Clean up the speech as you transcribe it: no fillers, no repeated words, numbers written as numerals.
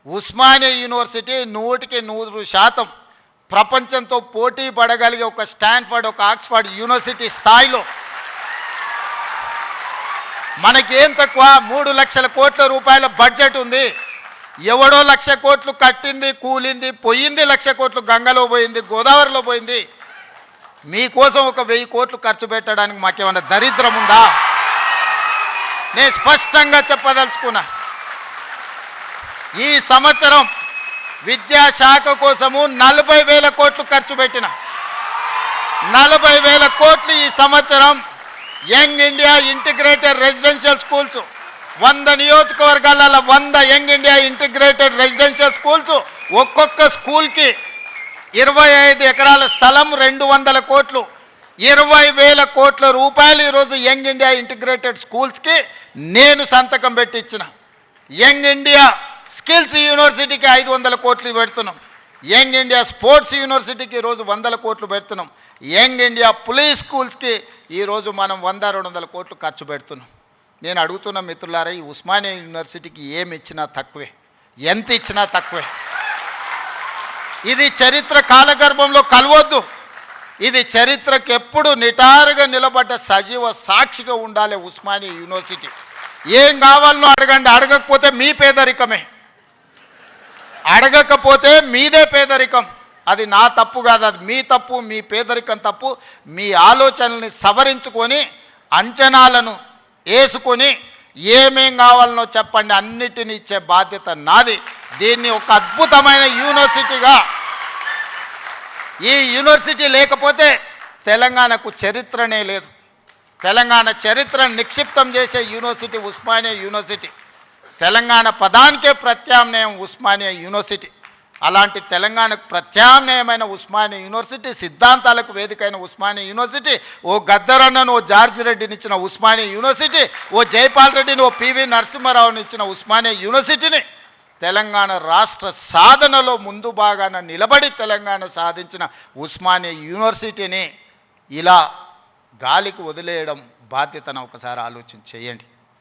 Osmania university 100% ప్రపంచంతో పోటీ పడగలిగే ఒక స్టాన్ఫర్డ్, ఒక ఆక్స్ఫర్డ్ యూనివర్సిటీ స్థాయిలో మనకేం తక్కువ 3 లక్షల కోట్ల రూపాయల బడ్జెట్ ఉంది. ఎవడో 1,00,000 కోట్లు కట్టింది, కూలింది, పోయింది, 1,00,000 కోట్లు గంగలో పోయింది, గోదావరిలో పోయింది. మీకోసం ఒక 1000 కోట్లు ఖర్చు పెట్టడానికి మాకేమన్నా దరిద్రం ఉందా? నేను స్పష్టంగా చెప్పదలుచుకున్నా. ఈ సంవత్సరం విద్యాశాఖ కోసము 40,000 కోట్లు ఖర్చు పెట్టిన 40,000 కోట్లు ఈ సంవత్సరం young India integrated residential schools 100 నియోజకవర్గాలలో 100 young India integrated residential schools, ఒక్కొక్క స్కూల్కి 25 ఎకరాల స్థలం, 200 కోట్లు, 20,000 కోట్ల రూపాయలు ఈరోజు యంగ్ ఇండియా ఇంటిగ్రేటెడ్ స్కూల్స్కి నేను సంతకం పెట్టి ఇచ్చిన. యంగ్ ఇండియా స్కిల్స్ యూనివర్సిటీకి 500 కోట్లు పెడుతున్నాం. యంగ్ ఇండియా స్పోర్ట్స్ యూనివర్సిటీకి ఈరోజు 100 కోట్లు పెడుతున్నాం. యంగ్ ఇండియా పులీస్ స్కూల్స్కి ఈరోజు మనం 100-200 కోట్లు ఖర్చు పెడుతున్నాం. నేను అడుగుతున్న మిత్రులారా, ఈ ఉస్మానియా యూనివర్సిటీకి ఏమి ఇచ్చినా తక్కువే, ఎంత ఇచ్చినా తక్కువే. ఇది చరిత్ర కాలగర్భంలో కలవద్దు. ఇది చరిత్రకు ఎప్పుడు నిటారుగా నిలబడ్డ సజీవ సాక్షిగా ఉండాలి ఉస్మానియా యూనివర్సిటీ. ఏం కావాలనో అడగండి, అడగకపోతే మీ పేదరికమే, అడగకపోతే మీదే పేదరికం. అది నా తప్పు కాదు, అది మీ తప్పు, మీ పేదరికం తప్పు. మీ ఆలోచనల్ని సవరించుకొని అంచనాలను వేసుకొని ఏమేం కావాలనో చెప్పండి, అన్నిటిని ఇచ్చే బాధ్యత నాది. దీన్ని ఒక అద్భుతమైన యూనివర్సిటీగా, ఈ యూనివర్సిటీ లేకపోతే తెలంగాణకు చరిత్రనే లేదు. తెలంగాణ చరిత్రను నిక్షిప్తం చేసే యూనివర్సిటీ ఉస్మానియా యూనివర్సిటీ. తెలంగాణ పదానికే ప్రత్యామ్నాయం ఉస్మానియా యూనివర్సిటీ. అలాంటి తెలంగాణకు ప్రత్యామ్నాయమైన ఉస్మానియా యూనివర్సిటీ, సిద్ధాంతాలకు వేదికైన ఉస్మానియా యూనివర్సిటీ, ఓ గద్దరన్నను, ఓ జార్జి రెడ్డిని ఇచ్చిన ఉస్మానియా యూనివర్సిటీ, ఓ జైపాల్ రెడ్డిని, ఓ పివి నరసింహారావుని ఇచ్చిన ఉస్మానియా యూనివర్సిటీని తెలంగాణ రాష్ట్ర సాధనలో ముందు భాగాన నిలబడి తెలంగాణ సాధించిన ఉస్మానియా యూనివర్సిటీని ఇలా గాలికి వదిలేయడం బాధ్యతను ఒకసారి ఆలోచన చేయండి.